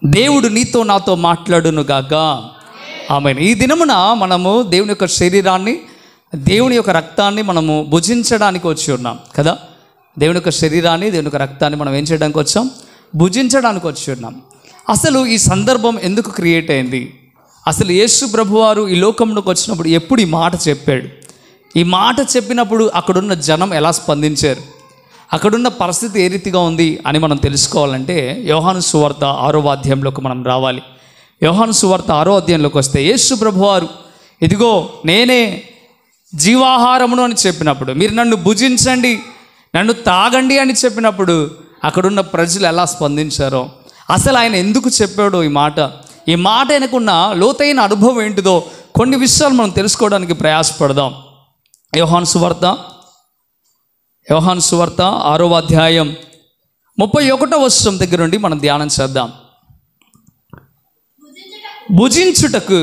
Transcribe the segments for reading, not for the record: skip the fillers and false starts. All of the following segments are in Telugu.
దేవుడు నీతో నాతో మాట్లాడును గాక. ఆమేన్. ఈ దినమున మనము దేవుని యొక్క శరీరాన్ని, దేవుని యొక్క రక్తాన్ని మనము భుజించడానికి వచ్చి ఉన్నాం కదా. దేవుని యొక్క శరీరాన్ని, దేవుని యొక్క రక్తాన్ని మనం ఏం చేయడానికి వచ్చాం? భుజించడానికి వచ్చి ఉన్నాం. అసలు ఈ సందర్భం ఎందుకు క్రియేట్ అయింది? అసలు యేసు ప్రభువారు ఈ లోకంలోకి వచ్చినప్పుడు ఎప్పుడు ఈ మాట చెప్పాడు? ఈ మాట చెప్పినప్పుడు అక్కడున్న జనం ఎలా స్పందించారు? అక్కడున్న పరిస్థితి ఏ రీతిగా ఉంది అని మనం తెలుసుకోవాలంటే యోహాను సువార్త 6వ అధ్యాయంలోకి మనం రావాలి. యోహాను సువార్త 6వ అధ్యాయంలోకి వస్తే యేసు ప్రభువారు ఇదిగో నేనే జీవాహారమును అని చెప్పినప్పుడు, మీరు నన్ను భుజించండి, నన్ను తాగండి అని చెప్పినప్పుడు అక్కడున్న ప్రజలు ఎలా స్పందించారో, అసలు ఆయన ఎందుకు చెప్పాడో ఈ మాట ఆయనకున్న లోతైన అనుభవం ఏంటిదో కొన్ని విషయాలు మనం తెలుసుకోవడానికి ప్రయాసపడదాం. యోహాను సువార్త 6వ అధ్యాయం 31వ వచనం దగ్గర నుండి మనం ధ్యానం చేద్దాం. భుజించుటకు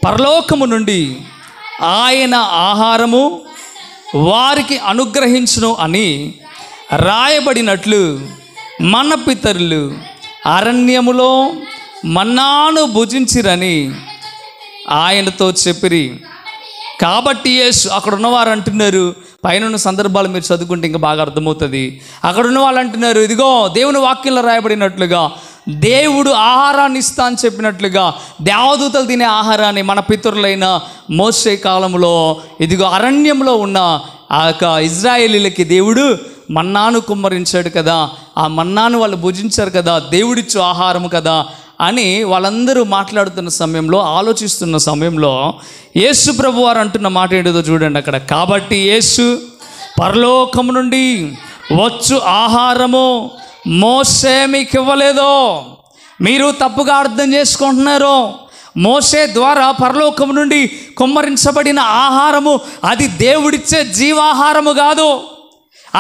పరలోకము నుండి ఆయన ఆహారము వారికి అనుగ్రహించును అని రాయబడినట్లు మన పితరులు అరణ్యములో మన్నాను భుజించిరని ఆయనతో చెప్పిరి. కాబట్టి యేసు, అక్కడ ఉన్నవారు అంటున్నారు, పైన సందర్భాలు మీరు చదువుకుంటే ఇంకా బాగా అర్థమవుతుంది. అక్కడ ఉన్న వాళ్ళు అంటున్నారు, ఇదిగో దేవుని వాక్యంలో రాయబడినట్లుగా దేవుడు ఆహారాన్ని ఇస్తా అని చెప్పినట్లుగా దేవదూతలు తినే ఆహారాన్ని మన పితరులైన మోషే కాలంలో ఇదిగో అరణ్యంలో ఉన్న ఆ యొక్క ఇజ్రాయేలీలకి దేవుడు మన్నాను కుమ్మరించాడు కదా, ఆ మన్నాను వాళ్ళు భుజించారు కదా, దేవుడిచ్చు ఆహారము కదా అని వాళ్ళందరూ మాట్లాడుతున్న సమయంలో, ఆలోచిస్తున్న సమయంలో యేసు ప్రభు వారు అంటున్న మాట ఏంటిదో చూడండి అక్కడ. కాబట్టి యేసు పరలోకము నుండి వచ్చు ఆహారము మోషే మీకు ఇవ్వలేదో, మీరు తప్పుగా అర్థం చేసుకుంటున్నారు. మోషే ద్వారా పరలోకం నుండి కుమ్మరించబడిన ఆహారము అది దేవుడిచ్చే జీవాహారము కాదు.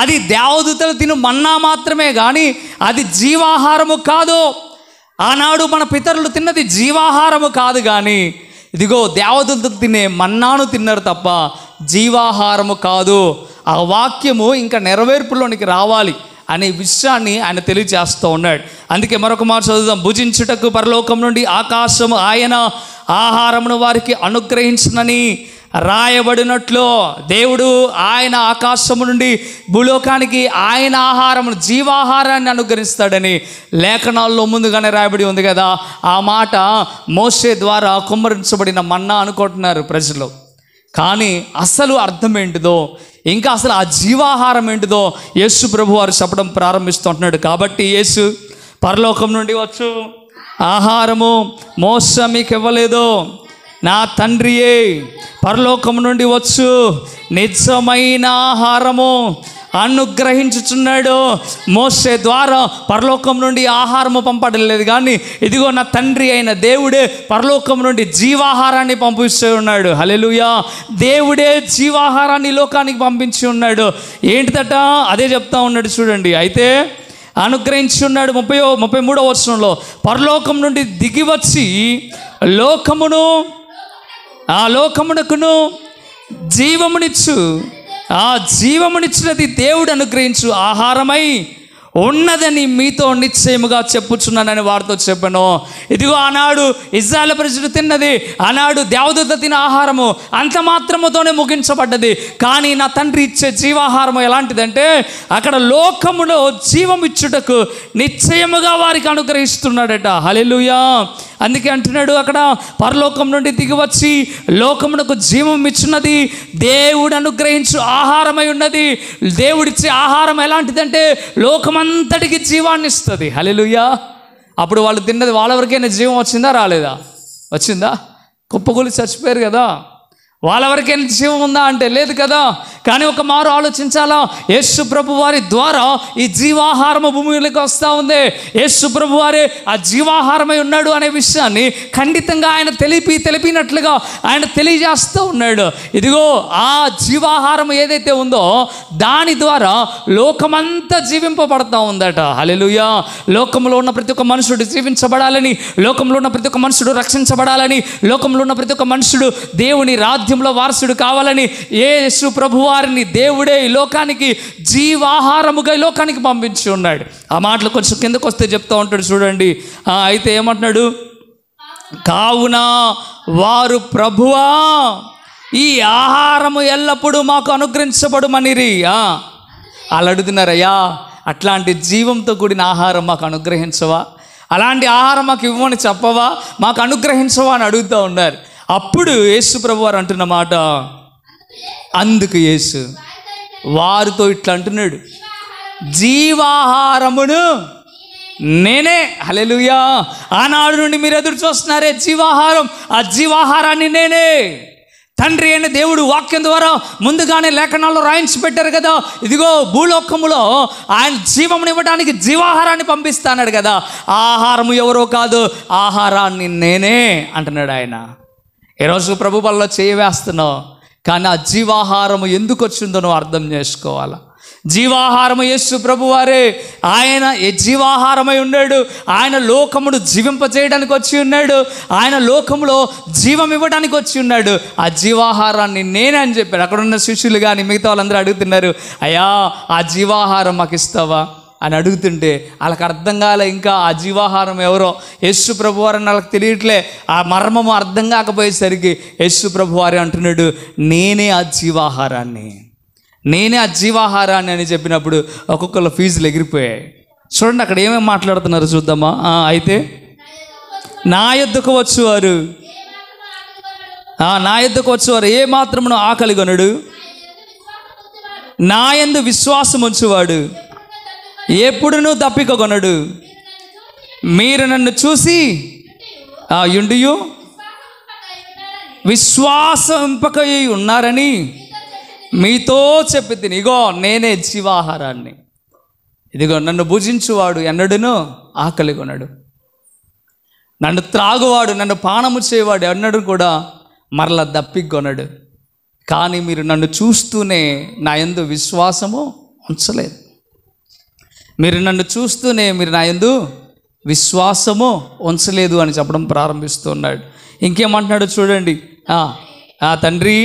అది దేవదూతలు తిను మన్నా మాత్రమే కానీ అది జీవాహారము కాదు. ఆనాడు మన పితరులు తిన్నది జీవాహారము కాదు కానీ ఇదిగో దేవదూతలు తినే మన్నాను తిన్నారు తప్ప జీవాహారము కాదు. ఆ వాక్యము ఇంకా నెరవేర్పులోనికి రావాలి అనే విషయాన్ని ఆయన తెలియజేస్తూ ఉన్నాడు. అందుకే మరొక మాట చదువుదాం. భుజించుటకు పరలోకం నుండి ఆకాశము ఆయన ఆహారమును వారికి అనుగ్రహించునని రాయబడినట్లు, దేవుడు ఆయన ఆకాశము నుండి భూలోకానికి ఆయన ఆహారమును, జీవాహారాన్ని అనుగ్రహిస్తాడని లేఖనాల్లో ముందుగానే రాయబడి ఉంది కదా. ఆ మాట మోషే ద్వారా కుమ్మరించబడిన మన్నా అనుకుంటున్నారు ప్రజలు. కానీ అసలు అర్థం ఏంటిదో, ఇంకా అసలు ఆ జీవాహారం ఏంటిదో యేసు ప్రభు వారు చెప్పడం ప్రారంభిస్తుంటున్నాడు. కాబట్టి యేసు పరలోకం నుండి వచ్చు ఆహారము మోస మీకు ఇవ్వలేదు, నా తండ్రియే పరలోకం నుండి వచ్చు నిజమైన ఆహారము అనుగ్రహించుచున్నాడు. మోషే ద్వారా పరలోకం నుండి ఆహారము పంపడలేదు కానీ ఇదిగో నా తండ్రి అయిన దేవుడే పరలోకం నుండి జీవాహారాన్ని పంపిస్తూ ఉన్నాడు. హల్లెలూయా. దేవుడే జీవాహారాన్ని లోకానికి పంపించి ఉన్నాడు. ఏంటిదట అదే చెప్తా ఉన్నాడు చూడండి. అయితే అనుగ్రహించి ఉన్నాడు 33వ వచనంలో, పరలోకం నుండి దిగి వచ్చి లోకమునకును జీవమునిచ్చు, ఆ జీవమునిచ్చినది దేవుడు అనుగ్రహించు ఆహారమై ఉన్నదని మీతో నిశ్చయముగా చెప్పుచున్నానని వారితో చెప్పాను. ఇదిగో ఆనాడు ఇశ్రాయేలు ప్రజలు తిన్నది, ఆనాడు దేవదూత తిన ఆహారము అంత మాత్రముతోనే ముగించబడ్డది. కానీ నా తండ్రి ఇచ్చే జీవాహారము ఎలాంటిదంటే అక్కడ లోకములో జీవం ఇచ్చుటకు నిశ్చయముగా వారికి అనుగ్రహిస్తున్నాడట. హల్లెలూయా. అందుకే అంటున్నాడు అక్కడ, పరలోకం నుండి దిగి వచ్చి లోకమునకు జీవం ఇచ్చినది దేవుడు అనుగ్రహించు ఆహారమై ఉన్నది. దేవుడిచ్చే ఆహారం ఎలాంటిదంటే లోకమంతటికి జీవాన్ని ఇస్తుంది. హల్లెలూయా. అప్పుడు వాళ్ళు తిన్నది వాళ్ళవరకైనా జీవం వచ్చిందా రాలేదా? వచ్చిందా? కుప్పకూలి చచ్చిపోయారు కదా. వాళ్ళవరకైనా జీవం ఉందా అంటే లేదు కదా. కానీ ఒక మారు ఆలోచించాలా, యేసు ప్రభు వారి ద్వారా ఈ జీవాహారము భూమిలోకి వస్తూ ఉంది. యేసు ప్రభు వారే ఆ జీవాహారమై ఉన్నాడు అనే విషయాన్ని ఖండితంగా ఆయన తెలిపినట్లుగా ఆయన తెలియజేస్తూ ఉన్నాడు. ఇదిగో ఆ జీవాహారం ఏదైతే ఉందో దాని ద్వారా లోకమంతా జీవింపబడతా ఉందట. హల్లెలూయా. లోకంలో ఉన్న ప్రతి ఒక్క మనుషుడు జీవించబడాలని, లోకంలో ఉన్న ప్రతి ఒక్క మనుషుడు రక్షించబడాలని, లోకంలో ఉన్న ప్రతి ఒక్క మనుషుడు దేవుని రాజ్యం వాక్యంలో వారసుడు కావాలని యేసు ప్రభువారిని దేవుడే ఈ లోకానికి జీవాహారముగా ఈ లోకానికి పంపించి ఉన్నాడు. ఆ మాటలు కొంచెం కిందకు వస్తే చెప్తూ ఉంటాడు చూడండి. అయితే ఏమంటున్నాడు, కావున వారు ప్రభువా ఈ ఆహారము ఎల్లప్పుడూ మాకు అనుగ్రహించబడుమనిరి. వాళ్ళు అడుగుతున్నారయ్యా, అట్లాంటి జీవంతో కూడిన ఆహారం మాకు అనుగ్రహించవా, అలాంటి ఆహారం మాకు ఇవ్వమని చెప్పవా, మాకు అనుగ్రహించవా అని అడుగుతూ ఉన్నారు. అప్పుడు యేసు ప్రభు వారు అంటున్న మాట, అందుకు యేసు వారితో ఇట్లా అంటున్నాడు, జీవాహారమును నేనే. హల్లెలూయా. ఆనాడు నుండి మీరు ఎదురు చూస్తున్నారే జీవాహారం, ఆ జీవాహారాన్ని నేనే. తండ్రి అయిన దేవుడు వాక్యం ద్వారా ముందుగానే లేఖనాల్లో రాయించి పెట్టారు కదా, ఇదిగో భూలోకములో ఆయన జీవమునివ్వడానికి జీవాహారాన్ని పంపిస్తాడు కదా. ఆహారము ఎవరో కాదు, ఆహారాన్ని నేనే అంటున్నాడు ఆయన. ఈరోజు ప్రభు బలలో చేయవేస్తున్నావు, కానీ ఆ జీవాహారము ఎందుకు వచ్చిందో నువ్వు అర్థం చేసుకోవాలి. జీవాహారము యేసు ప్రభువారే. ఆయన ఏ జీవాహారమై ఉన్నాడు. ఆయన లోకమును జీవింపజేయడానికి వచ్చి ఉన్నాడు. ఆయన లోకములో జీవం ఇవ్వడానికి వచ్చి ఉన్నాడు. ఆ జీవాహారాన్ని నేనే అని చెప్పాడు. అక్కడ ఉన్న శిష్యులు కానీ మిగతా వాళ్ళందరూ అడుగుతున్నారు, అయ్యా ఆ జీవాహారం మాకు ఇస్తావా అని అడుగుతుంటే వాళ్ళకి అర్థం కాలే. ఇంకా ఆ జీవాహారం ఎవరో యేసు ప్రభువారని వాళ్ళకి తెలియట్లే. ఆ మర్మము అర్థం కాకపోయేసరికి యేసు ప్రభువారే అంటున్నాడు, నేనే ఆ జీవాహారాన్ని, నేనే ఆ జీవాహారాన్ని అని చెప్పినప్పుడు ఒక్కొక్కరు ఫీజులు ఎగిరిపోయాయి. చూడండి అక్కడ ఏమేమి మాట్లాడుతున్నారు చూద్దామా. అయితే నా యొద్దకు వచ్చేవారు, నా యొద్దకు వచ్చేవారు ఏ మాత్రమును ఆకలి కొనడు, నా యందు విశ్వాసం ఉంచువాడు ఎప్పుడునూ దప్పిక కొనడు. మీరు నన్ను చూసి యుండియు విశ్వాసంపకై ఉన్నారని మీతో చెప్పి తిని, ఇగో నేనే జీవాహారాన్ని, ఇదిగో నన్ను భుజించువాడు ఎన్నడూను ఆకలి కొనడు, నన్ను త్రాగువాడు, నన్ను పానము చేయవాడు ఎన్నడూ కూడా మరల దప్పిక కొనడు. కానీ మీరు నన్ను చూస్తూనే నా యందు విశ్వాసము ఉంచలేదు. మీరు నన్ను చూస్తూనే మీరు నా యందు విశ్వాసము ఉంచలేదు అని చెప్పడం ప్రారంభిస్తున్నాడు. ఇంకేమంటున్నాడు చూడండి. తండ్రి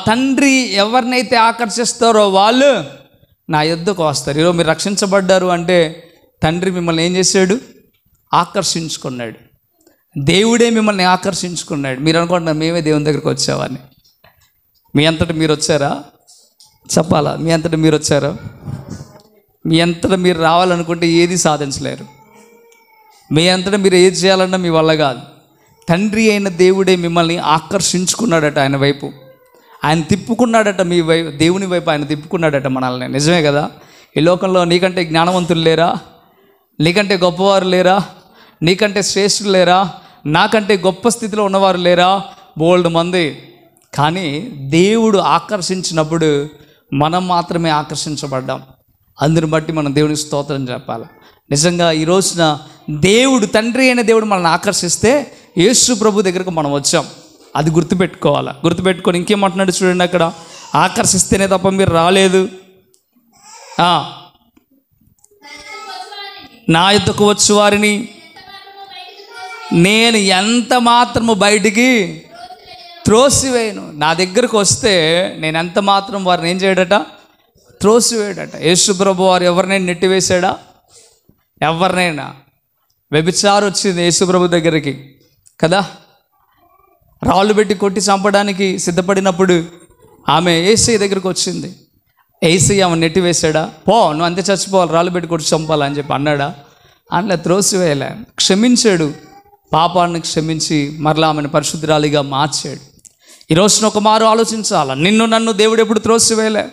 తండ్రి ఎవరినైతే ఆకర్షిస్తారో వాళ్ళు నా యొద్దకు వస్తారు. ఈరోజు మీరు రక్షించబడ్డారు అంటే తండ్రి మిమ్మల్ని ఏం చేశాడు, ఆకర్షించుకున్నాడు. దేవుడే మిమ్మల్ని ఆకర్షించుకున్నాడు. మీరు అనుకుంటున్నారు మేమే దేవుని దగ్గరికి వచ్చామని. మీ అంతటా మీరు వచ్చారా? చెప్పాలా, మీ అంతటా మీరు వచ్చారా? మీ అంతటా మీరు రావాలనుకుంటే ఏది సాధించలేరు. మీ అంతటా మీరు ఏది చేయాలన్నా మీ వల్ల కాదు. తండ్రి అయిన దేవుడే మిమ్మల్ని ఆకర్షించుకున్నాడట ఆయన వైపు. ఆయన తిప్పుకున్నాడట మీ వైపు, దేవుని వైపు ఆయన తిప్పుకున్నాడట మనల్ని. నిజమే కదా. ఈ లోకంలో నీకంటే జ్ఞానవంతులు లేరా, నీకంటే గొప్పవారు లేరా, నీకంటే శ్రేష్ఠులు లేరా, నాకంటే గొప్ప స్థితిలో ఉన్నవారు లేరా? బోల్డ్ మంది. కానీ దేవుడు ఆకర్షించినప్పుడు మనం మాత్రమే ఆకర్షించబడ్డాం. అందుని బట్టి మనం దేవునికి స్తోత్రం చెప్పాలి. నిజంగా ఈ రోజున దేవుడు, తండ్రి అయిన దేవుడు మనల్ని ఆకర్షిస్తే యేసు ప్రభు దగ్గరకు మనం వచ్చాం. అది గుర్తుపెట్టుకోవాలి. గుర్తుపెట్టుకొని ఇంకేమంటున్నాడు చూడండి, అక్కడ ఆకర్షిస్తేనే తప్ప మీరు రాలేదు. నా యొద్దకు వచ్చు వారిని నేను ఎంత మాత్రము బయటికి త్రోసివేయను. నా దగ్గరకు వస్తే నేను ఎంత మాత్రం వారిని ఏం చేయడట, త్రోసివేయడట. యేసు ప్రభు వారు ఎవరినైనా నెట్టివేశాడా? ఎవరినైనా. వ్యభిచారం వచ్చింది యేసు ప్రభు దగ్గరికి కదా, రాళ్ళు పెట్టి కొట్టి చంపడానికి సిద్ధపడినప్పుడు ఆమె యేసయ్య దగ్గరికి వచ్చింది. యేసయ్య ఆమె నెట్టివేశాడా? పో, నువ్వు అంతే చచ్చిపోవాలి, రాళ్ళు పెట్టి కొట్టి చంపాలని చెప్పి అన్నాడా? అందులో త్రోసివేయలే. క్షమించాడు, పాపాన్ని క్షమించి మరలా ఆమెను పరిశుద్ధురాలిగా మార్చాడు. ఈరోజున ఒక మారు ఆలోచించాలా, నిన్ను నన్ను దేవుడు ఎప్పుడు త్రోసివేయలే.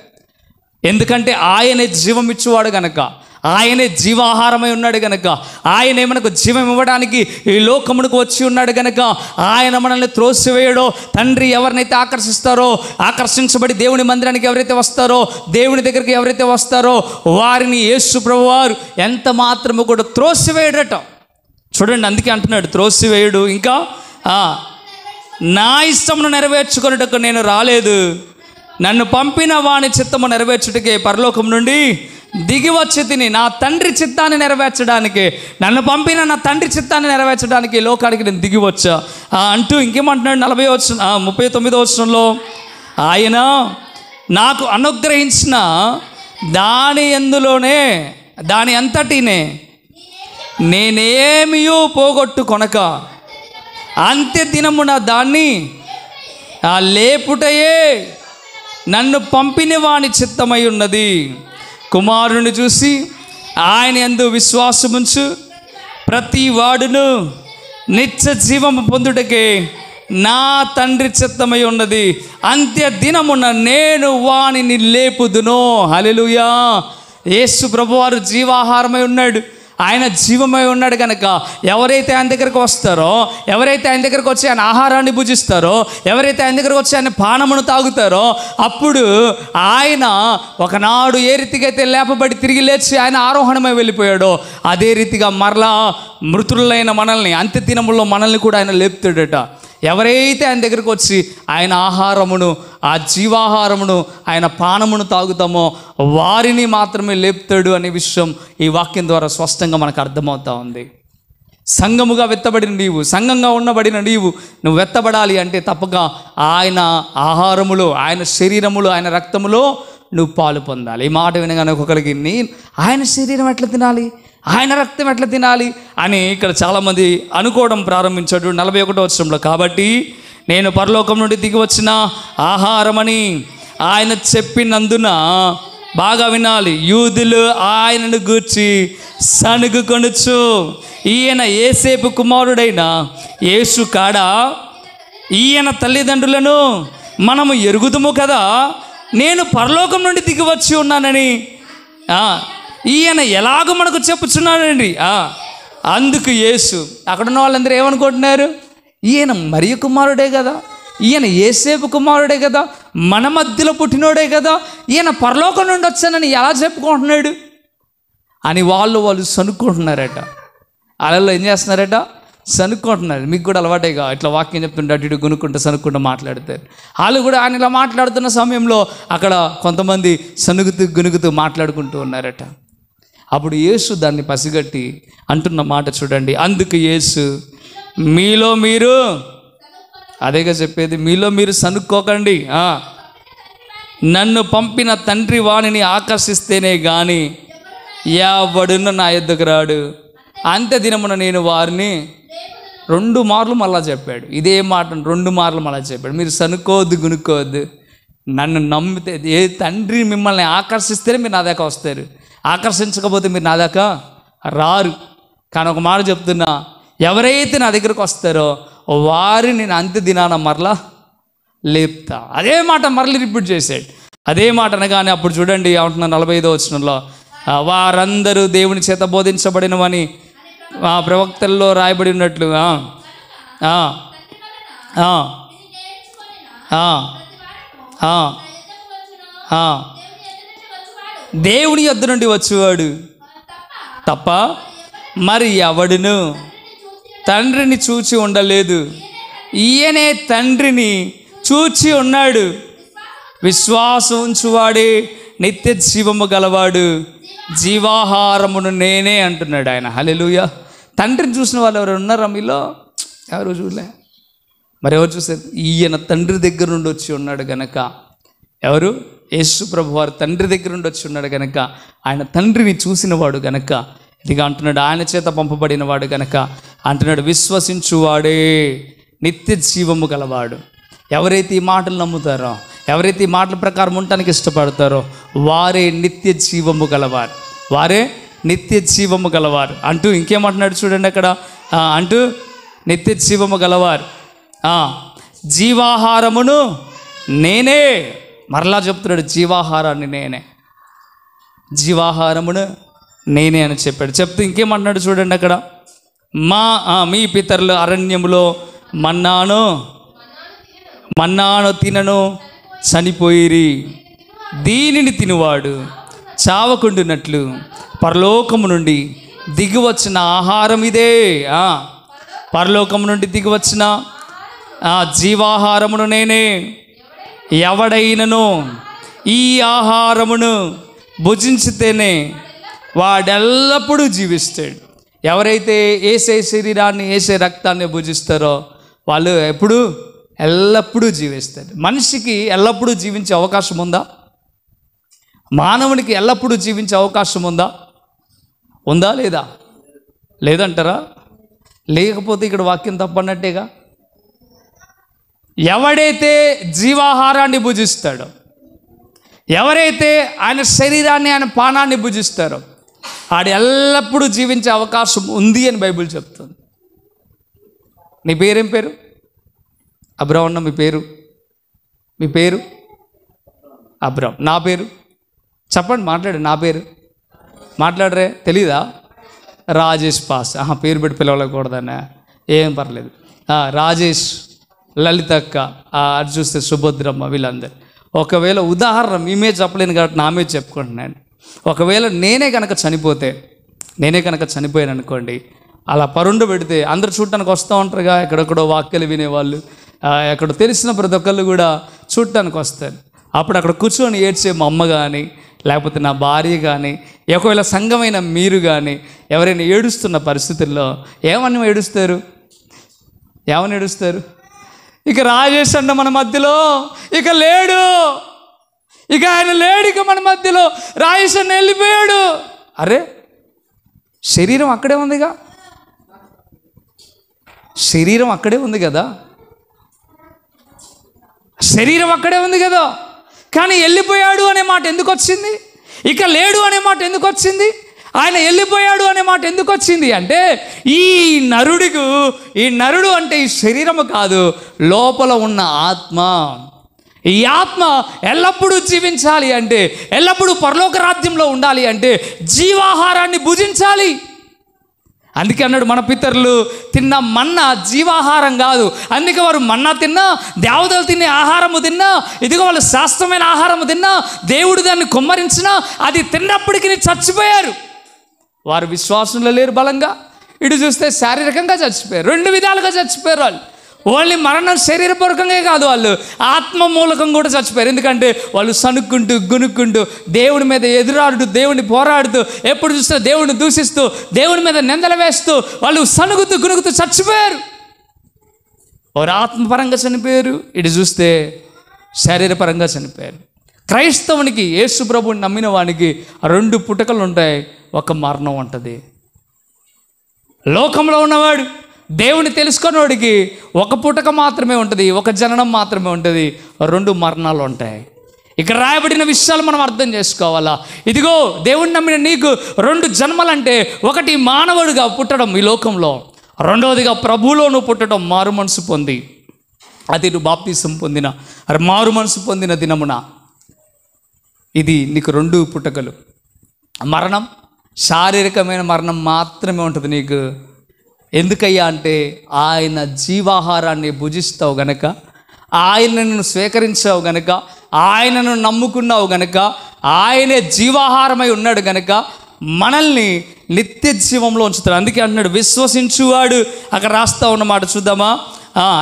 ఎందుకంటే ఆయనే జీవం ఇచ్చేవాడు గనక, ఆయనే జీవాహారమై ఉన్నాడు గనక, ఆయనే మనకు జీవం ఇవ్వడానికి ఈ లోకమునకు వచ్చి ఉన్నాడు గనక ఆయన మనల్ని త్రోసివేయడో. తండ్రి ఎవరినైతే ఆకర్షిస్తారో, ఆకర్షించబడి దేవుని మందిరానికి ఎవరైతే వస్తారో, దేవుని దగ్గరికి ఎవరైతే వస్తారో వారిని యేసు ప్రభువారు ఎంత మాత్రము కూడా త్రోసివేయడట. చూడండి, అందుకే అంటున్నాడు త్రోసివేయుడు. ఇంకా నా ఇష్టమును నెరవేర్చుకున్నట్టుకు నేను రాలేదు, నన్ను పంపిన వాని చిత్తము నెరవేర్చుటకే పరలోకం నుండి దిగి వచ్చి తిని నా తండ్రి చిత్తాన్ని నెరవేర్చడానికి, నన్ను పంపిన నా తండ్రి చిత్తాన్ని నెరవేర్చడానికి ఈ లోకానికి నేను దిగి వచ్చా అంటూ ఇంకేమంటున్నాడు 39వ వచనంలో, ఆయన నాకు అనుగ్రహించిన దాని అంతటినే నేనేమియో పోగొట్టుకొనక అంత్య దినమున దాన్ని లేపుటయే నన్ను పంపిన వాని చిత్తమై ఉన్నది. కుమారుని చూసి ఆయన యందు విశ్వాసముంచు ప్రతి వాడును నిత్య జీవము పొందుటకే నా తండ్రి చిత్తమై ఉన్నది. అంత్య దినమున నేను వానిని లేపుదును. హల్లెలూయా. యేసు ప్రభువారు జీవాహారమై ఉన్నాడు, ఆయన జీవమై ఉన్నాడు కనుక ఎవరైతే ఆయన దగ్గరకు వస్తారో, ఎవరైతే ఆయన దగ్గరకు వచ్చి ఆయన ఆహారాన్ని భుజిస్తారో, ఎవరైతే ఆయన దగ్గరకు వచ్చి ఆయన పానమును తాగుతారో, అప్పుడు ఆయన ఒకనాడు ఏ రీతిగా అయితే లేపబడి తిరిగి లేచి ఆయన ఆరోహణమై వెళ్ళిపోయాడో అదే రీతిగా మరలా మృతులైన మనల్ని అంత్య దినముల్లో మనల్ని కూడా ఆయన లేపుతాడట. ఎవరైతే ఆయన దగ్గరికి వచ్చి ఆయన ఆహారమును, ఆ జీవాహారమును, ఆయన పానమును తాగుతామో వారిని మాత్రమే లేపుతాడు అనే విషయం ఈ వాక్యం ద్వారా స్పష్టంగా మనకు అర్థమవుతా ఉంది. సంఘముగా వెత్తబడిన నీవు, సంఘంగా ఉండబడిన నీవు, నువ్వు వెత్తబడాలి అంటే తప్పక ఆయన ఆహారములో, ఆయన శరీరములో, ఆయన రక్తములో నువ్వు పాలు పొందాలి. ఈ మాట వినగానే ఒక్కొక్కరికి ఆయన శరీరం ఎట్లా తినాలి, ఆయన రక్తం ఎట్లా తినాలి అని ఇక్కడ చాలామంది అనుకోవడం ప్రారంభించాడు. 41వ వచనంలో, కాబట్టి నేను పరలోకం నుండి దిగి వచ్చిన ఆహారమని ఆయన చెప్పినందున, బాగా వినాలి, యూదులు ఆయనను గూర్చి సనుగు కొనుచు, ఈయన యేసేపు కుమారుడైన యేసు కాడా, ఈయన తల్లిదండ్రులను మనము ఎరుగుదుము కదా, నేను పరలోకం నుండి దిగి వచ్చి ఉన్నానని ఈయన ఎలాగో మనకు చెప్పుచున్నాడండి. అందుకు యేసు, అక్కడున్న వాళ్ళందరూ ఏమనుకుంటున్నారు, ఈయన మరియ కుమారుడే కదా, ఈయన యేసేపు కుమారుడే కదా, మన మధ్యలో పుట్టినోడే కదా, ఈయన పరలోకం నుండి వచ్చానని ఎలా చెప్పుకుంటున్నాడు అని వాళ్ళు సనుక్కుంటున్నారట. అలా ఏం చేస్తున్నారట, సనుక్కుంటున్నారు. మీకు కూడా అలవాటేగా ఇట్లా వాక్యం చెప్తుంటే అటు ఇటు గునుక్కుంటూ సనుక్కుంటూ మాట్లాడతారు. వాళ్ళు కూడా ఆయన ఇలా మాట్లాడుతున్న సమయంలో అక్కడ కొంతమంది సనుగుతూ గునుగుతూ మాట్లాడుకుంటూ ఉన్నారట. అప్పుడు యేసు దాన్ని పసిగట్టి అంటున్న మాట చూడండి, అందుకు యేసు, మీలో మీరు, అదేగా చెప్పేది, మీలో మీరు సనుక్కోకండి, నన్ను పంపిన తండ్రి వాణిని ఆకర్షిస్తేనే కానీ ఎవడున్న నా యొద్దకు రాడు. అంత్య దినమున నేను వారిని 2 మార్లు మళ్ళా చెప్పాడు. ఇదే మాట 2 మార్లు మళ్ళా చెప్పాడు. మీరు సనుక్కోవద్దు, గునుక్కోవద్దు, నన్ను నమ్మితే, ఏ తండ్రి మిమ్మల్ని ఆకర్షిస్తేనే మీరు నా దాకా వస్తారు, ఆకర్షించకపోతే మీరు నా దాకా రారు. కానీ ఒక మాట చెప్తున్నా, ఎవరైతే నా దగ్గరకు వస్తారో వారిని నేను అంత్య దినాన మరలా లేపుతా. అదే మాట మరలి రిపీట్ చేశాడు. అదే మాట అనగానే అప్పుడు చూడండి ఏమంటున్నా 45వ వచనంలో, వారందరూ దేవుని చేత బోధించబడినవని ప్రవక్తల్లో రాయబడి ఉన్నట్లు దేవుని యొద్ద నుండి వచ్చేవాడు తప్ప మరి ఎవడును తండ్రిని చూచి ఉండలేదు. ఈయనే తండ్రిని చూచి ఉన్నాడు. విశ్వాసం ఉంచువాడే నిత్య జీవము గలవాడు, జీవాహారమును నేనే అంటున్నాడు ఆయన. హల్లెలూయా. తండ్రిని చూసిన వాళ్ళు ఎవరు ఉన్నారా మీలో? ఎవరు చూడలే. మరి ఎవరు చూసారు? ఈయన తండ్రి దగ్గర నుండి వచ్చి ఉన్నాడు గనక, ఎవరు? యేసు ప్రభు వారు తండ్రి దగ్గర నుండి వచ్చి ఉన్నాడు గనక, ఆయన తండ్రిని చూసినవాడు గనక ఇదిగా అంటున్నాడు, ఆయన చేత పంపబడిన వాడు గనక అంటున్నాడు, విశ్వసించువాడే నిత్య జీవము గలవాడు. ఎవరైతే ఈ మాటలు నమ్ముతారో, ఎవరైతే ఈ మాటల ప్రకారం ఉండటానికి ఇష్టపడతారో వారే నిత్య జీవము గలవారు, వారే నిత్య జీవము గలవారు అంటూ ఇంకేమంటున్నాడు చూడండి అక్కడ, అంటూ నిత్య జీవము గలవారు, జీవాహారమును నేనే. మరలా చెప్తున్నాడు, జీవాహారాన్ని నేనే, జీవాహారమును నేనే అని చెప్పాడు. చెప్తూ ఇంకేమంటున్నాడు చూడండి అక్కడ, మీ పితరులు అరణ్యములో మన్నాను తినను చనిపోయిరి, దీనిని తినువాడు చావకుండునట్లు పరలోకము నుండి దిగి వచ్చిన ఆహారం ఇదే. పరలోకము నుండి దిగి వచ్చిన జీవాహారమును నేనే. ఎవడైనను ఈ ఆహారమును భుజించితేనే వాడెల్లప్పుడూ జీవిస్తాడు. ఎవరైతే ఏసే శరీరాన్ని ఏసే రక్తాన్ని భుజిస్తారో వాళ్ళు ఎల్లప్పుడూ జీవిస్తారు. మనిషికి ఎల్లప్పుడూ జీవించే అవకాశం ఉందా? మానవునికి ఎల్లప్పుడూ జీవించే అవకాశం ఉందా లేదా? లేదంటారా? లేకపోతే ఇక్కడ వాక్యం తప్పన్నట్టేగా. ఎవడైతే జీవాహారాన్ని భుజిస్తాడో, ఎవరైతే ఆయన శరీరాన్ని ఆయన పానాన్ని భుజిస్తారో ఆడు ఎల్లప్పుడూ జీవించే అవకాశం ఉంది అని బైబిల్ చెప్తుంది. నీ పేరేం పేరు? అబ్రాహ్మణ. మీ పేరు అబ్రాహ్మ. నా పేరు చెప్పండి, మాట్లాడు. నా పేరు మాట్లాడరే, తెలీదా? రాజేష్ పాస్. పేరు పెట్టి పిలవలేకూడదన్నా, ఏం పర్లేదు. రాజేష్, లలితక్క, అది చూస్తే సుభద్రమ్మ, వీళ్ళందరూ. ఒకవేళ ఉదాహరణ మేమే చెప్పలేను కాబట్టి నామే చెప్పుకుంటున్నాను. ఒకవేళ నేనే కనుక చనిపోయాను అనుకోండి, అలా పరుండు పెడితే అందరు చూడటానికి వస్తూ ఉంటారుగా, ఎక్కడెక్కడో వాక్యాలు వినేవాళ్ళు, ఎక్కడో తెలిసిన ప్రతి ఒక్కళ్ళు కూడా చూడటానికి వస్తారు. అప్పుడు అక్కడ కూర్చొని ఏడ్చే మా అమ్మ కానీ, లేకపోతే నా భార్య కానీ, ఒకవేళ సంఘమైన మీరు కానీ ఎవరైనా ఏడుస్తున్న పరిస్థితుల్లో ఏమని ఏడుస్తారు? ఇక రాజేష్ అన్న మన మధ్యలో ఇక లేడు, ఇక ఆయన లేడు, ఇక మన మధ్యలో రాజేష్ అన్న వెళ్ళిపోయాడు. అరే, శరీరం అక్కడే ఉందిగా, శరీరం అక్కడే ఉంది కదా, కానీ వెళ్ళిపోయాడు అనే మాట ఎందుకు వచ్చింది? ఇక లేడు అనే మాట ఎందుకు వచ్చింది? ఆయన వెళ్ళిపోయాడు అనే మాట ఎందుకు వచ్చింది అంటే, ఈ నరుడు అంటే ఈ శరీరము కాదు, లోపల ఉన్న ఆత్మ. ఈ ఆత్మ ఎల్లప్పుడూ జీవించాలి అంటే, ఎల్లప్పుడూ పరలోక రాజ్యంలో ఉండాలి అంటే జీవాహారాన్ని భుజించాలి. అందుకే అన్నాడు, మన పితరులు తిన్న మన్నా జీవాహారం కాదు, అందుకే వారు మన్నా తిన్నా, దేవతలు తినే ఆహారము తిన్నా, ఇదిగో వాళ్ళు శాస్త్రమైన ఆహారము తిన్నా, దేవుడు దాన్ని కుమ్మరించినా అది తిన్నప్పటికీ చచ్చిపోయారు. వారు విశ్వాసంలో లేరు బలంగా. ఇటు చూస్తే శారీరకంగా చచ్చిపోయారు, రెండు విధాలుగా చచ్చిపోయారు. వాళ్ళు ఓన్లీ మరణం శరీరపూర్వకంగా కాదు, వాళ్ళు ఆత్మ మూలకం కూడా చచ్చిపోయారు. ఎందుకంటే వాళ్ళు సనుక్కుంటూ గునుక్కుంటూ దేవుడి మీద ఎదురాడుతూ, దేవుడిని పోరాడుతూ, ఎప్పుడు చూస్తే దేవుడిని దూషిస్తూ, దేవుడి మీద నిందలు వేస్తూ వాళ్ళు సనుగుతూ గునుగుతూ చచ్చిపోయారు. వారు ఆత్మపరంగా చనిపోయారు, ఇటు చూస్తే శారీరపరంగా చనిపోయారు. క్రైస్తవునికి, యేసు ప్రభువుని నమ్మిన వానికి రెండు పుటకలు ఉంటాయి, ఒక మరణం ఉంటుంది. లోకంలో ఉన్నవాడు దేవుని తెలుసుకున్నవాడికి ఒక పుటక మాత్రమే ఉంటుంది, ఒక జననం మాత్రమే ఉంటుంది, రెండు మరణాలు ఉంటాయి. ఇక్కడ రాయబడిన విషయాలు మనం అర్థం చేసుకోవాలా. ఇదిగో దేవుని నమ్మిన నీకు రెండు జన్మలంటే, ఒకటి మానవుడిగా పుట్టడం ఈ లోకంలో, రెండవదిగా ప్రభువులోనూ పుట్టడం, మారు మనసు పొంది, అది నువ్వు బాప్తిసం పొందిన మారు మనసు పొందిన దినమున. ఇది నీకు రెండు పుటకలు. మరణం శారీరకమైన మరణం మాత్రమే ఉంటుంది నీకు. ఎందుకయ్యా అంటే, ఆయన జీవాహారాన్ని భుజిస్తావు గనక, ఆయనను స్వీకరించావు గనక, ఆయనను నమ్ముకున్నావు గనక, ఆయనే జీవాహారమై ఉన్నాడు గనక మనల్ని నిత్య జీవంలో ఉంచుతాడు. అందుకే అంటున్నాడు, విశ్వసించువాడు. అక్కడ రాస్తా ఉన్నమాట చూద్దామా?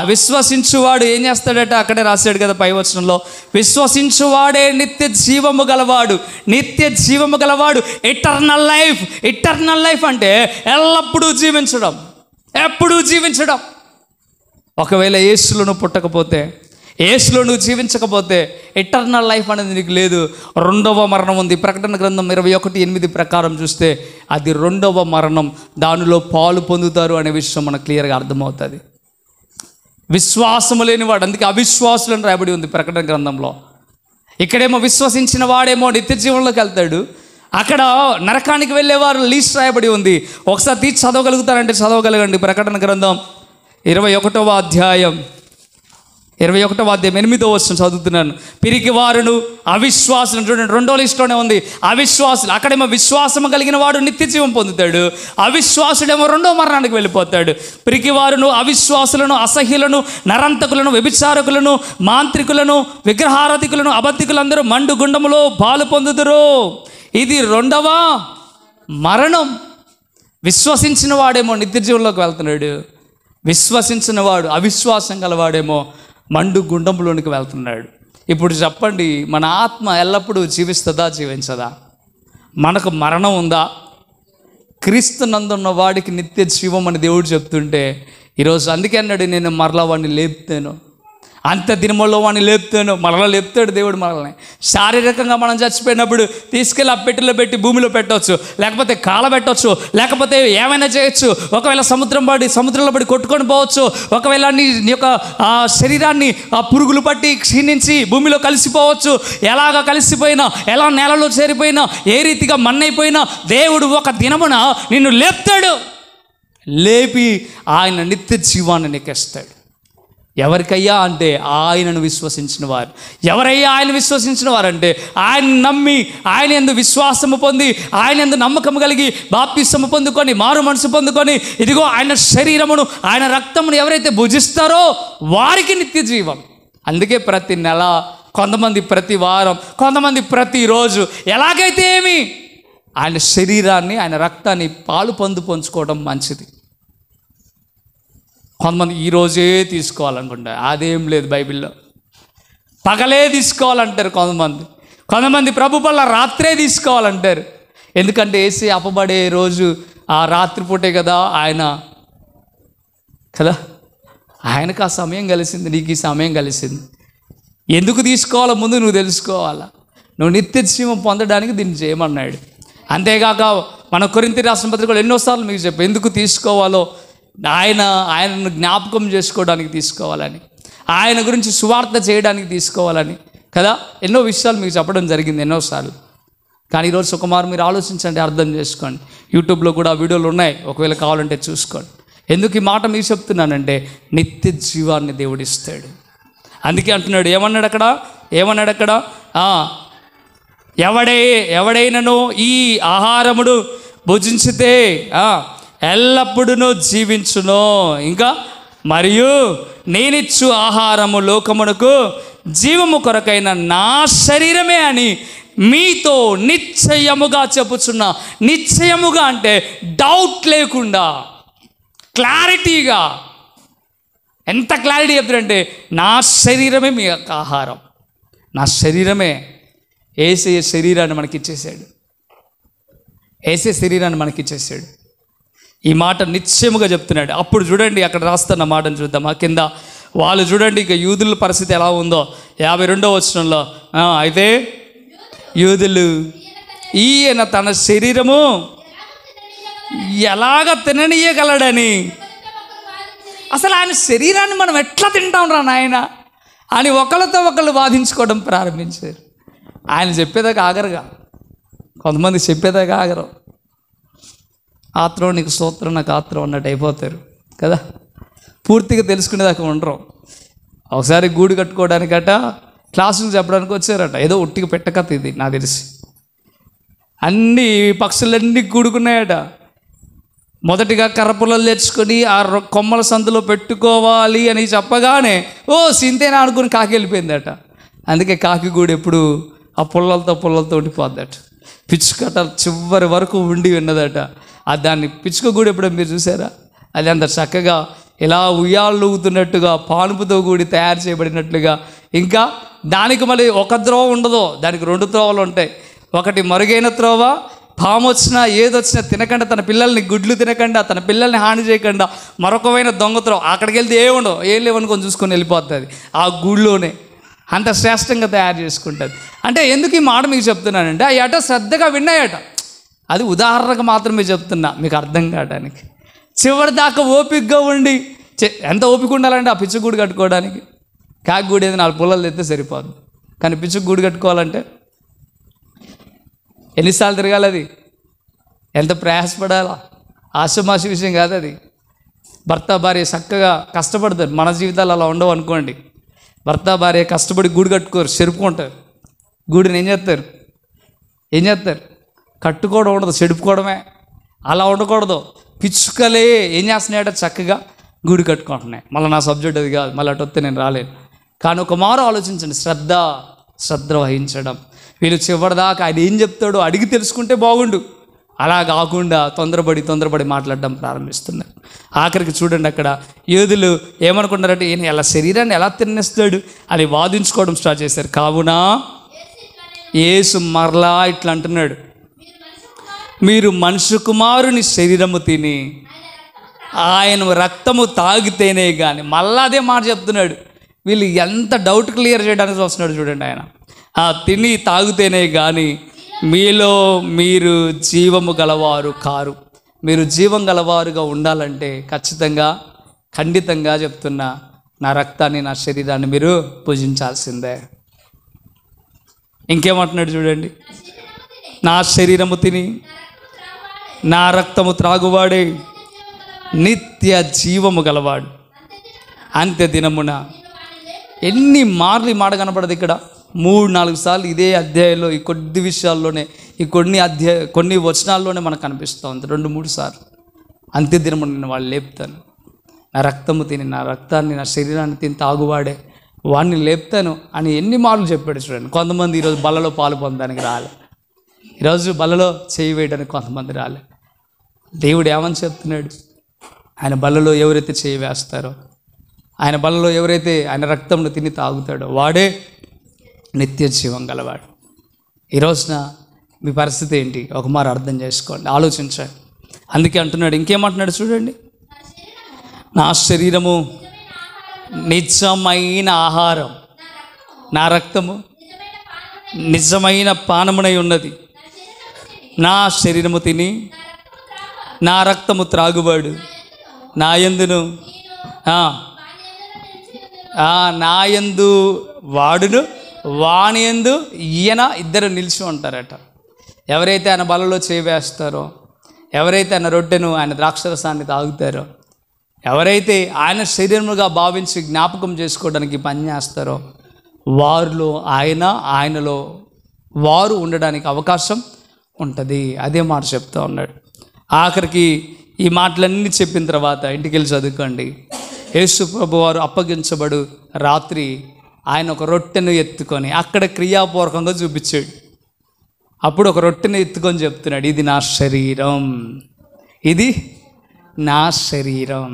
విశ్వసించువాడు ఏం చేస్తాడట? అక్కడే రాశాడు కదా పై వచనంలో, విశ్వసించువాడే నిత్య జీవము గలవాడు. నిత్య జీవము గలవాడు, ఇటర్నల్ లైఫ్. ఇటర్నల్ లైఫ్ అంటే ఎల్లప్పుడూ జీవించడం, ఎప్పుడూ జీవించడం. ఒకవేళ యేసులో నువ్వు పుట్టకపోతే, యేసులో నువ్వు జీవించకపోతే ఇటర్నల్ లైఫ్ అనేది నీకు లేదు. రెండవ మరణం ఉంది. ప్రకటన గ్రంథం 21:8 ప్రకారం చూస్తే అది రెండవ మరణం. దానిలో పాలు పొందుతారు అనే విషయం మనకు క్లియర్గా అర్థమవుతుంది. విశ్వాసము లేనివాడు, అందుకే అవిశ్వాసులను రాయబడి ఉంది ప్రకటన గ్రంథంలో. ఇక్కడేమో విశ్వసించిన వాడేమో నిత్య జీవంలోకి వెళ్తాడు, అక్కడ నరకానికి వెళ్ళేవారు లీస్ట్ రాయబడి ఉంది. ఒకసారి తీసి చదవగలుగుతారంటే చదవగలగండి. ప్రకటన గ్రంథం 21వ అధ్యాయం 8వ వచనం చదువుతున్నాను. పిరికి వారును అవిశ్వాసులు, చూడండి రెండో లిస్టులోనే ఉంది అవిశ్వాసులు. అక్కడేమో విశ్వాసము కలిగిన వాడు నిత్య జీవం పొందుతాడు, అవిశ్వాసుడేమో రెండో మరణానికి వెళ్ళిపోతాడు. పిరికి వారును అవిశ్వాసులను, అసహ్యులను, నరంతకులను, వ్యభిచారకులను, మాంత్రికులను, విగ్రహారాధికులను, అబద్ధికులందరూ మండు గుండములో పాలు పొందుదురు. ఇది రెండవ మరణం. విశ్వసించిన వాడేమో నిత్య జీవంలోకి వెళ్తున్నాడు, విశ్వసించిన వాడు, అవిశ్వాసం గలవాడేమో మండు గుండంలోనికి వెళ్తున్నాడు. ఇప్పుడు చెప్పండి, మన ఆత్మ ఎల్లప్పుడూ జీవిస్తుందా జీవించదా? మనకు మరణం ఉందా? క్రీస్తునందున్న వాడికి నిత్య జీవం అని దేవుడు చెప్తుంటే ఈరోజు అందుకే అన్నాడు, నేను మరలా వాడిని లేపుతాను, అంత దినములో వాడిని లేపుతాను. మరలా లేపుతాడు దేవుడు మనల్ని. శారీరకంగా మనం చచ్చిపోయినప్పుడు తీసుకెళ్ళి ఆ పెట్టెలో పెట్టి భూమిలో పెట్టవచ్చు, లేకపోతే కాలబెట్టవచ్చు, లేకపోతే ఏమైనా చేయొచ్చు. ఒకవేళ సముద్రంలో పడి కొట్టుకొని పోవచ్చు. ఒకవేళ నీ యొక్క ఆ శరీరాన్ని ఆ పురుగులు పట్టి క్షీణించి భూమిలో కలిసిపోవచ్చు. ఎలాగ కలిసిపోయినా, ఎలా నేలలో చేరిపోయినా, ఏ రీతిగా మన్నైపోయినా దేవుడు ఒక దినమున నిన్ను లేపుతాడు. లేపి ఆయన నిత్య జీవాన్ని నీకిస్తాడు. ఎవరికయ్యా అంటే ఆయనను విశ్వసించిన వారు. ఎవరయ్యా ఆయన విశ్వసించిన వారంటే ఆయన నమ్మి, ఆయన యందు విశ్వాసము పొంది, ఆయన యందు నమ్మకము కలిగి బాప్తిస్మము పొందుకొని, మారు మనసు పొందుకొని, ఇదిగో ఆయన శరీరమును, ఆయన రక్తమును ఎవరైతే భుజిస్తారో వారికి నిత్య జీవం. అందుకే ప్రతి నెల, కొంతమంది ప్రతి వారం, కొంతమంది ప్రతిరోజు, ఎలాగైతే ఏమి ఆయన శరీరాన్ని, ఆయన రక్తాన్ని పాలు పంచుకోవడం మంచిది. కొంతమంది ఈరోజే తీసుకోవాలనుకుంటారు, అదేం లేదు బైబిల్లో. పగలే తీసుకోవాలంటారు కొంతమంది ప్రభు వల్ల రాత్రే తీసుకోవాలంటారు. ఎందుకంటే యేసు అప్పబడే రోజు ఆ రాత్రిపూటే కదా, ఆయనకు ఆ సమయం కలిసింది, నీకు ఈ సమయం కలిసింది. ఎందుకు తీసుకోవాలో ముందు నువ్వు తెలుసుకోవాలా. నువ్వు నిత్య జీవం పొందడానికి దీన్ని చేయమన్నాడు. అంతేగాక మన కొరింథీ రాసిన పత్రికలో ఎన్నోసార్లు మీకు చెప్పి ఎందుకు తీసుకోవాలో, ఆయనను జ్ఞాపకం చేసుకోవడానికి తీసుకోవాలని, ఆయన గురించి సువార్త చేయడానికి తీసుకోవాలని కదా ఎన్నో విషయాలు మీకు చెప్పడం జరిగింది ఎన్నోసార్లు. కానీ ఈరోజు సుకుమారు మీరు ఆలోచించండి, అర్థం చేసుకోండి. యూట్యూబ్లో కూడా వీడియోలు ఉన్నాయి, ఒకవేళ కావాలంటే చూసుకోండి. ఎందుకు ఈ మాట మీకు చెప్తున్నానంటే నిత్య జీవాన్ని దేవుడిస్తాడు. అందుకే అంటున్నాడు, ఏమన్నాడు అక్కడ ఎవడైనను ఈ ఆహారమును భుజించితే ఎల్లప్పుడూ జీవించును. ఇంకా మరియు నేనిచ్చు ఆహారము లోకమునకు జీవము కొరకైన నా శరీరమే అని మీతో నిశ్చయముగా చెప్పుచున్నా. నిశ్చయముగా అంటే డౌట్ లేకుండా, క్లారిటీగా. ఎంత క్లారిటీ చెప్తారంటే నా శరీరమే మీ యొక్క ఆహారం, నా శరీరమే. యేసయ్య శరీరాన్ని మనకిచ్చేసాడు, యేసయ్య శరీరాన్ని మనకిచ్చేసాడు. ఈ మాట నిశ్చయముగా చెప్తున్నాడు. అప్పుడు చూడండి, అక్కడ రాస్తున్న మాటను చూద్దాం. ఆ కింద వాళ్ళు చూడండి, ఇక యూదుల పరిస్థితి ఎలా ఉందో 52వ వచనంలో. అయితే యూదులు ఈయన తన శరీరము ఎలాగ తిననీయగలడని, అసలు ఆయన శరీరాన్ని మనం ఎట్లా తింటాం రా నాయన అని ఒకరితో ఒకళ్ళు వాదించుకోవడం ప్రారంభించారు. ఆయన చెప్పేదాకా ఆగరుగా, కొంతమంది చెప్పేదాకా ఆగరు. ఆత్రం నీకు స్తోత్రం, నాకు ఆత్రం అన్నట్టు అయిపోతారు కదా, పూర్తిగా తెలుసుకునేదాకా ఉండరు. ఒకసారి గూడు కట్టుకోవడానికట క్లాసులు చెప్పడానికి వచ్చారట. ఏదో ఒట్టిగా పెట్టకత ఇది నాకు తెలిసి. అన్ని పక్షులన్నీ కూడుకున్నాయట. మొదటిగా కర్రపుల్లలు తెచ్చుకొని ఆ కొమ్మల సందులో పెట్టుకోవాలి అని చెప్పగానే సింతేనా అనుకుని కాకి వెళ్ళిపోయిందట. అందుకే కాకి గూడు ఎప్పుడు ఆ పుల్లలతో ఉండిపోద్దట. పిచ్చుకట చివరి వరకు ఉండి ఉన్నదట. దాన్ని పిచ్చుక గూడు ఎప్పుడో మీరు చూసారా? అది అంత చక్కగా ఇలా ఉయ్యాలు ఊగుతున్నట్టుగా, పానుపుతో కూడి తయారు చేయబడినట్లుగా. ఇంకా దానికి మళ్ళీ ఒక త్రోవ ఉండదు, దానికి 2 త్రోవలు ఉంటాయి. ఒకటి మరుగైన త్రోవ, పాము వచ్చినా ఏదొచ్చినా తినకుండా, తన పిల్లల్ని గుడ్లు తినకుండా, తన పిల్లల్ని హాని చేయకుండా. మరొకమైన దొంగ త్రోవ, అక్కడికి వెళ్తే ఏం లేవనుకొని చూసుకొని వెళ్ళిపోతుంది. ఆ గూళ్ళోనే అంత శ్రేష్టంగా తయారు చేసుకుంటుంది. అంటే ఎందుకు ఈ మాట మీకు చెప్తున్నానంటే ఆ ఏట శ్రద్ధగా విన్నాయట. అది ఉదాహరణకు మాత్రమే చెప్తున్నా, మీకు అర్థం కావడానికి. చివరి దాకా ఓపికగా ఉండి, ఎంత ఓపిక ఉండాలంటే ఆ పిచ్చుగూడు కట్టుకోవడానికి. కాకిగూడు ఏదో 4 పుల్లలు తెస్తే సరిపోదు, కానీ పిచ్చుగూడు కట్టుకోవాలంటే ఎన్నిసార్లు తిరగాలి, అది ఎంత ప్రయాసపడాలా. ఆశమాషి విషయం కాదు అది. భర్త భార్య చక్కగా కష్టపడతారు. మన జీవితాలు అలా ఉండవు అనుకోండి. భర్త భార్య కష్టపడి గూడు కట్టుకోరు, చెరుపుకుంటారు. గూడుని ఏం చేస్తారు? కట్టుకోవడం ఉండదు, చెడుపుకోవడమే. అలా ఉండకూడదు. పిచ్చుకలే ఏం చేస్తున్నాయట, చక్కగా గూడు కట్టుకుంటున్నాయి. మళ్ళీ నా సబ్జెక్ట్ అది కాదు, మళ్ళీ అటు వస్తే నేను రాలేను. కానీ ఒక మారు ఆలోచించండి, శ్రద్ధ వహించడం. వీళ్ళు చివరిదాకా ఆయన ఏం చెప్తాడో అడిగి తెలుసుకుంటే బాగుండు. అలా కాకుండా తొందరపడి మాట్లాడడం ప్రారంభిస్తున్నారు. ఆఖరికి చూడండి, అక్కడ యూదులు ఏమనుకున్నారంటే ఈయన ఎలా శరీరాన్ని ఎలా తినేస్తాడు అని వాదించుకోవడం స్టార్ట్ చేశారు. కావున యేసు మరలా ఇట్లా అంటున్నాడు, మీరు మనుష్య కుమారుని శరీరము తిని ఆయన రక్తము తాగితేనే కానీ, మళ్ళా అదే మాట చెప్తున్నాడు. వీళ్ళు ఎంత డౌట్ క్లియర్ చేయడానికి వస్తున్నాడు చూడండి ఆయన. తిని తాగితేనే కానీ మీలో మీరు జీవము గలవారు కారు. మీరు జీవం గలవారుగా ఉండాలంటే ఖండితంగా చెప్తున్నా, నా రక్తాన్ని నా శరీరాన్ని మీరు పూజించాల్సిందే. ఇంకేమంటున్నాడు చూడండి, నా శరీరము తిని నా రక్తము త్రాగువాడే నిత్య జీవము గలవాడు. అంత్య దినమున ఎన్ని మార్లు ఈ మాట కనపడదు ఇక్కడ. 3-4 సార్లు ఇదే అధ్యాయంలో ఈ కొద్ది విషయాల్లోనే, ఈ కొన్ని వచనాల్లోనే మనకు కనిపిస్తూ ఉంది. 2-3 సార్లు అంత్య దినమున నేను వాళ్ళు లేపుతాను, నా రక్తము తిని నా రక్తాన్ని నా శరీరాన్ని తిని తాగువాడే వాడిని లేపుతాను అని ఎన్ని మార్లు చెప్పాడు చూడండి. కొంతమంది ఈరోజు బల్లలో పాలు పొందడానికి రాలే, ఈరోజు బల్లలో చేయి వేయడానికి కొంతమంది రాలే. దేవుడు ఏమని చెప్తున్నాడు, ఆయన బల్లలో ఎవరైతే చేయి వేస్తారో, ఆయన బల్లలో ఎవరైతే ఆయన రక్తంను తిని తాగుతాడో వాడే నిత్య జీవం గలవాడు. ఈ రోజున మీ పరిస్థితి ఏంటి ఒక మారు అర్థం చేసుకోండి, ఆలోచించండి. అందుకే అంటున్నాడు, ఇంకేమంటున్నాడు చూడండి, నా శరీరము నిజమైన ఆహారం, నా రక్తము నిజమైన పానమునై ఉన్నది. నా శరీరము తిని నా రక్తము త్రాగువాడు నా యందును నా యందు వాడును, వాని యందు ఈయన, ఇద్దరు నిలిచి ఉంటారట. ఎవరైతే ఆయన బలలో చేవేస్తారో, ఎవరైతే ఆయన రొట్టెను ఆయన ద్రాక్షరసాన్ని తాగుతారో, ఎవరైతే ఆయన శరీరముగా భావించి జ్ఞాపకం చేసుకోవడానికి పని చేస్తారో, వారిలో ఆయన, ఆయనలో వారు ఉండడానికి అవకాశం ఉంటుంది. అదే మాట చెప్తూ ఉన్నాడు. ఆఖరికి ఈ మాటలన్నీ చెప్పిన తర్వాత ఇంటికి వెళ్ళి చదువుకోండి. యేసు ప్రభు వారు అప్పగించబడు రాత్రి ఆయన ఒక రొట్టెను ఎత్తుకొని అక్కడ క్రియాపూర్వకంగా చూపించాడు. అప్పుడు ఒక రొట్టెను ఎత్తుకొని చెప్తున్నాడు, ఇది నా శరీరం, ఇది నా శరీరం.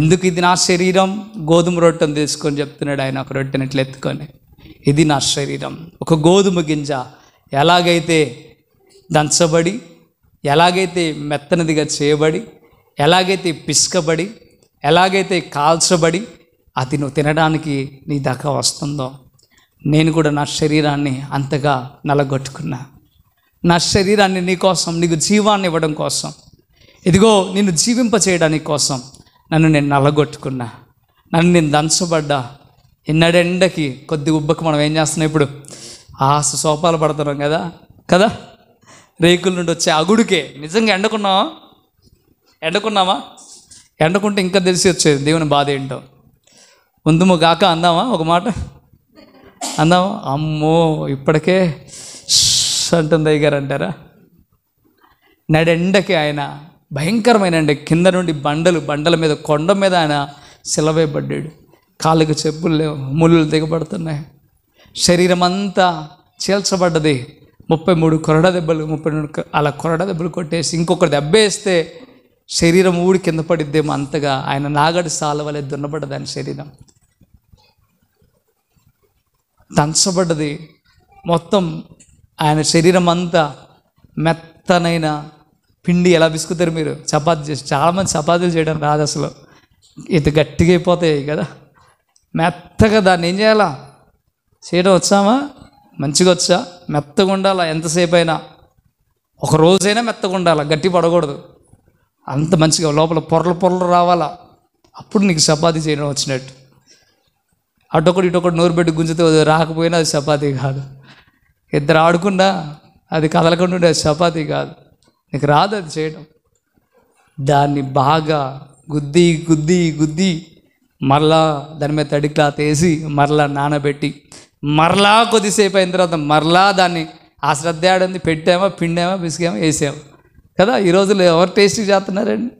ఎందుకు ఇది నా శరీరం? గోధుమ రొట్టెను తీసుకొని చెప్తున్నాడు ఆయన, ఒక రొట్టెని ఇట్లా ఎత్తుకొని, ఇది నా శరీరం. ఒక గోధుమ గింజ ఎలాగైతే దంచబడి, ఎలాగైతే మెత్తనదిగా చేయబడి, ఎలాగైతే పిసుకబడి, ఎలాగైతే కాల్చబడి అది నువ్వు తినడానికి నీ దాకా వస్తుందో, నేను కూడా నా శరీరాన్ని అంతగా నలగొట్టుకున్నా. నా శరీరాన్ని నీ కోసం, నీకు జీవాన్ని ఇవ్వడం కోసం, ఇదిగో నిన్ను జీవింప చేయడానికి కోసం నన్ను నేను నలగొట్టుకున్నా, నన్ను నేను దంచబడ్డా. ఎన్నడెండకి కొద్ది ఉబ్బకు మనం ఏం చేస్తున్నాం ఇప్పుడు, సోపాలు పడుతున్నాం కదా రేకుల నుండి వచ్చే అగుడికే. నిజంగా ఎండకున్నామా? ఎండకుంటే ఇంకా తెలిసి వచ్చేది దేవుని బాధ ఏంటో. ముందుము గాక అందామా? ఒక మాట అందామా? అమ్మో ఇప్పటికే అంటుంది అయ్యగారు అంటారా? నడెండకి ఆయన భయంకరమైన ఎండ, కింద నుండి బండల మీద, కొండ మీద ఆయన సిలవేయబడ్డాడు. కాళ్ళకు చెప్పులు లేవు, ముళ్ళు దిగబడుతున్నాయి, శరీరం అంతా చీల్చబడ్డది. 33 కొరడా దెబ్బలు, 32 అలా కొరడా దెబ్బలు కొట్టేసి ఇంకొక దెబ్బ వేస్తే శరీరం ఊడి కింద పడిద్దేమో అంతగా ఆయన నాగడి సాలవలే దున్నబడ్డది ఆయన శరీరం. దంచబడ్డది మొత్తం ఆయన శరీరం అంతా. మెత్తనైన పిండి ఎలా బిసుకుతారు మీరు? చపాతీ చేసి, చాలామంది చపాతీలు చేయడం రాదు అసలు, ఇది గట్టిగా అయిపోతాయి కదా. మెత్తగా దాన్ని ఏం చేయాలా? చేయడం వచ్చామా? మంచిగా వచ్చా? మెత్తగా ఉండాలా, ఎంతసేపు అయినా, ఒక రోజైనా మెత్తగా ఉండాలా, గట్టి పడకూడదు. అంత మంచిగా లోపల పొరలు రావాలా, అప్పుడు నీకు చపాతీ చేయడం వచ్చినట్టు. అటొకటి ఇటొకటి నోరు పెట్టి గుంజితే రాకపోయినా అది చపాతీ కాదు. ఇద్దరు ఆడుకున్నా అది కదలకుండా ఉండే చపాతీ కాదు. నీకు రాదు అది చేయడం. దాన్ని బాగా గుద్ది మరలా దాని మీద తడి క్లాత్ వేసి మరలా నానబెట్టి మరలా కొద్దిసేపు అయిన తర్వాత మరలా దాన్ని ఆ శ్రద్ధ ఆడింది, పెట్టామా, పిండామా, బిసికామా, వేసామా కదా. ఈ రోజుల్లో ఎవరు టేస్టీ చేస్తున్నారండి?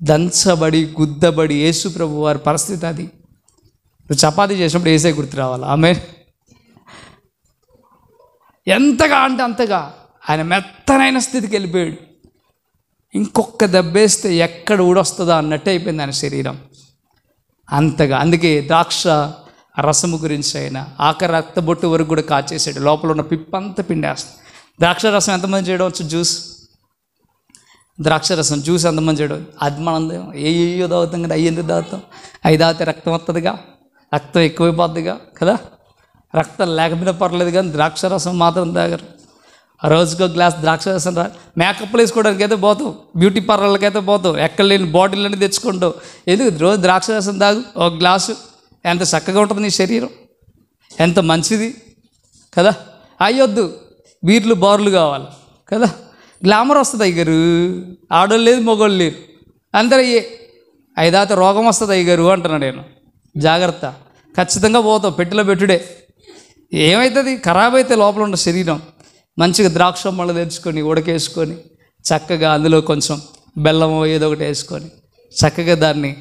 దంచబడి గుద్దబడి. యేసు ప్రభు వారి పరిస్థితి అది. నువ్వు చపాతీ చేసినప్పుడు వేసే గుర్తు రావాలి. ఆమె ఎంతగా అంటే అంతగా ఆయన మెత్తనైన స్థితికి వెళ్ళిపోయాడు. ఇంకొక దెబ్బేస్తే ఎక్కడ ఊడొస్తుందా అన్నట్టే అయిపోయింది ఆయన శరీరం అంతగా. అందుకే ద్రాక్ష రసము గురించి ఆయన ఆఖరి రక్తబొట్టు వరకు కూడా కాచేసాడు. లోపల ఉన్న పిప్పంతా పిండేస్తాడు. ద్రాక్షరసం ఎంతమంది చేయడం వచ్చు? ద్రాక్షరసం జ్యూస్ ఎంతమంది చేయడం? అది మనం ఏయో తాగుతాం కదా, అవి ఎందుకు తాగుతాం? అవి తాగితే రక్తం వస్తుందిగా, రక్తం ఎక్కువైపోద్దిగా కదా. రక్తం లేకపోయినా పర్లేదు కానీ ద్రాక్షరసం మాత్రం తాగరు. ఆ రోజుకో గ్లాస్ ద్రాక్షరసం మేకప్లు వేసుకోవడానికి అయితే పోతాం, బ్యూటీ పార్లర్లకి అయితే పోతాం, ఎక్కడ లేని బాటిల్ అని తెచ్చుకుంటావు. ఎందుకు రోజు ద్రాక్షరసం తాగు ఒక గ్లాసు. ఎంత చక్కగా ఉంటుంది నీ శరీరం, ఎంత మంచిది కదా. అయ్యొద్దు, బీర్లు బార్లు కావాలి కదా. గ్లామర్ వస్తుంది అయ్యగారు, ఆడోళ్ళు లేదు మగోళ్ళు లేరు, అందరూ ఐదాత రోగం వస్తుంది అయ్యగారు అంటున్నాను నేను. జాగ్రత్త, ఖచ్చితంగా పోతావు, పెట్టిలో పెట్టుడే. ఏమవుతుంది? ఖరాబ్ అయితే లోపల ఉన్న శరీరం. మంచిగా ద్రాక్ష మళ్ళీ తెచ్చుకొని ఉడకేసుకొని చక్కగా అందులో కొంచెం బెల్లమో ఏదో ఒకటి వేసుకొని చక్కగా దాన్ని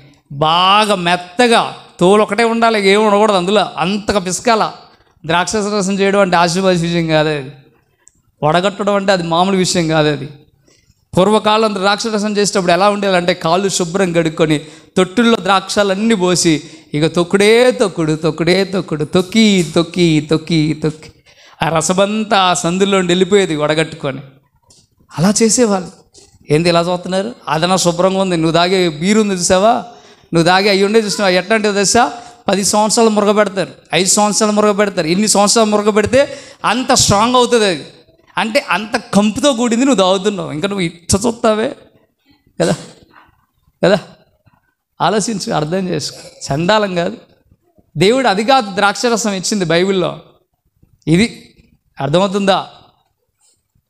బాగా మెత్తగా, తోలు ఒకటే ఉండాలి, ఏమి ఉండకూడదు అందులో, అంతగా పిసకాల. ద్రాక్ష రసం చేయడం అంటే ఆశీర్వాద విషయం కాదు అది, వడగట్టడం అంటే అది మామూలు విషయం కాదు అది. పూర్వకాలం ద్రాక్షరసం చేసేటప్పుడు ఎలా ఉండేదంటే కాళ్ళు శుభ్రం కడుక్కొని తొట్టుల్లో ద్రాక్షలన్నీ పోసి ఇక తొక్కుడే తొక్కుడు తొక్కి తొక్కి తొక్కి తొక్కి ఆ రసమంతా ఆ సందులో వెళ్ళిపోయేది వడగట్టుకొని. అలా చేసేవాళ్ళు. ఏంది ఇలా చూస్తున్నారు? అదనా శుభ్రంగా ఉంది, నువ్వు తాగే బీరు ఉంది చూసావా, నువ్వు తాగే అవి ఉండే చూసినావా, ఎట్లాంటివి తెలుసా? 10 సంవత్సరాలు మురగబెడతారు, 5 సంవత్సరాలు మురగబెడతారు. ఇన్ని సంవత్సరాలు మురగబెడితే అంత స్ట్రాంగ్ అవుతుంది అది. అంటే అంత కంపుతో కూడింది నువ్వు తాగుతున్నావు, ఇంకా నువ్వు ఇచ్చ చూస్తావే కదా కదా. ఆలోచించు, అర్థం చేసుకో. చండాలం కాదు. దేవుడు అది కాదు ద్రాక్షరసం ఇచ్చింది బైబిల్లో, ఇది. అర్థమవుతుందా?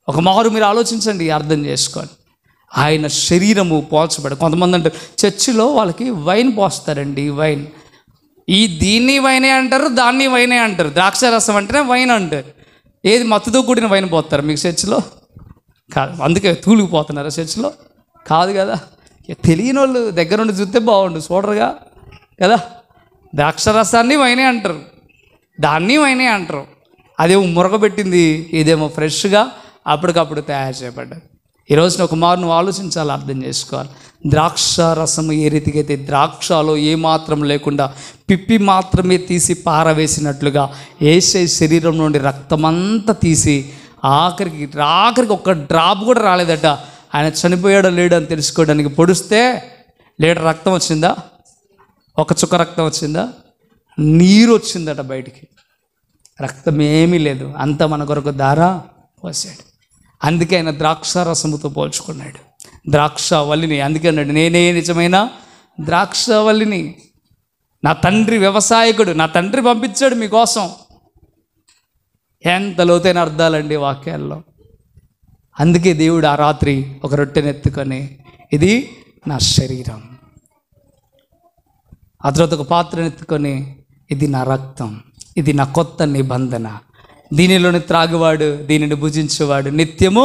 ఒక మారు మీరు ఆలోచించండి, అర్థం చేసుకోండి. ఆయన శరీరము పోల్చబడి, కొంతమంది అంటారు చర్చిలో వాళ్ళకి వైన్ పోస్తారండి, వైన్. దీన్ని వైనే అంటారు, దాన్ని వైనే అంటారు. ద్రాక్షరసం అంటేనే వైన్ అంటారు. ఏది మత్తుతో కూడిన వైన్ పోతారు మీకు చర్చిలో? కాదు. అందుకే తూలిపోతున్నారా చర్చిలో? కాదు కదా. తెలియని వాళ్ళు దగ్గర నుండి చూస్తే బాగుండు, చూడరుగా కదా. ద్రాక్షరసాన్ని వైనే అంటారు, దాన్ని వైనే అంటారు. అదేమో మురగబెట్టింది, ఇదేమో ఫ్రెష్గా అప్పటికప్పుడు తయారు చేయబడ్డది. ఈరోజున ఒక మారు నువ్వు ఆలోచించాలి, అర్థం చేసుకోవాలి. ద్రాక్ష రసము ఏ రీతికి అయితే ద్రాక్షలో ఏమాత్రం లేకుండా పిప్పి మాత్రమే తీసి పారవేసినట్లుగా యేసే శరీరం నుండి రక్తమంతా తీసి ఆఖరికి ఒక్క డ్రాప్ కూడా రాలేదట. ఆయన చనిపోయాడో లేడో అని తెలుసుకోవడానికి పొడిస్తే లీటర్ రక్తం వచ్చిందా? ఒక చుక్క రక్తం వచ్చిందా? నీరు వచ్చిందట బయటికి, రక్తం ఏమీ లేదు. అంతా మన కొరకు ధార పోసాడు. అందుకే ఆయన ద్రాక్ష రసముతో పోల్చుకున్నాడు, ద్రాక్షవల్లిని. అందుకే అన్నాడు, నేనే నిజమైన ద్రాక్షవల్లిని, నా తండ్రి వ్యవసాయకుడు, నా తండ్రి పంపించాడు మీకోసం. ఎంత లోతైన అర్థాలండి వాక్యాల్లో. అందుకే దేవుడు ఆ రాత్రి ఒక రొట్టెనెత్తుకొని, ఇది నా శరీరం. ఆ తర్వాత ఒక పాత్రనెత్తుకొని, ఇది నా రక్తం, ఇది నా కొత్త నిబంధన, దీనిలోని త్రాగువాడు, దీనిని భుజించేవాడు నిత్యము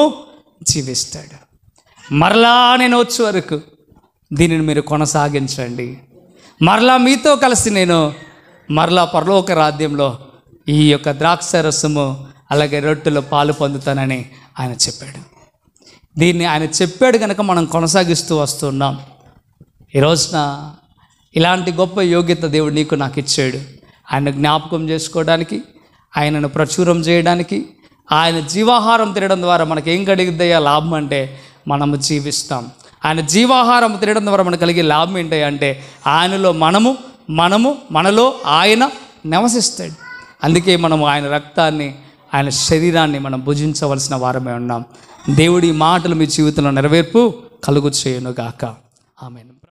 జీవిస్తాడు. మరలా నేను వచ్చే వరకు దీనిని మీరు కొనసాగించండి. మరలా మీతో కలిసి నేను మరలా పరలోక రాజ్యంలో ఈ యొక్క ద్రాక్ష రసము అలాగే రొట్టెలో పాలు పొందుతానని ఆయన చెప్పాడు. దీన్ని ఆయన చెప్పాడు కనుక మనం కొనసాగిస్తూ వస్తున్నాం. ఈ రోజున ఇలాంటి గొప్ప యోగ్యత దేవుడు నీకు నాకు ఇచ్చాడు. ఆయన జ్ఞాపకం చేసుకోవడానికి, ఆయనను ప్రచురం చేయడానికి. ఆయన జీవాహారం తినడం ద్వారా మనకి ఏం కలిగిద్దయ్యా లాభం అంటే మనము జీవిస్తాం. ఆయన జీవాహారం తినడం ద్వారా మనకు కలిగే లాభం ఏంటి అంటే ఆయనలో మనలో ఆయన నివసిస్తాడు. అందుకే మనం ఆయన రక్తాన్ని, ఆయన శరీరాన్ని మనం భుజించవలసిన వారమే ఉన్నాం. దేవుడి మాటలు మీ జీవితంలో నెరవేర్పు కలుగు చేయునుగాక. ఆమేన్.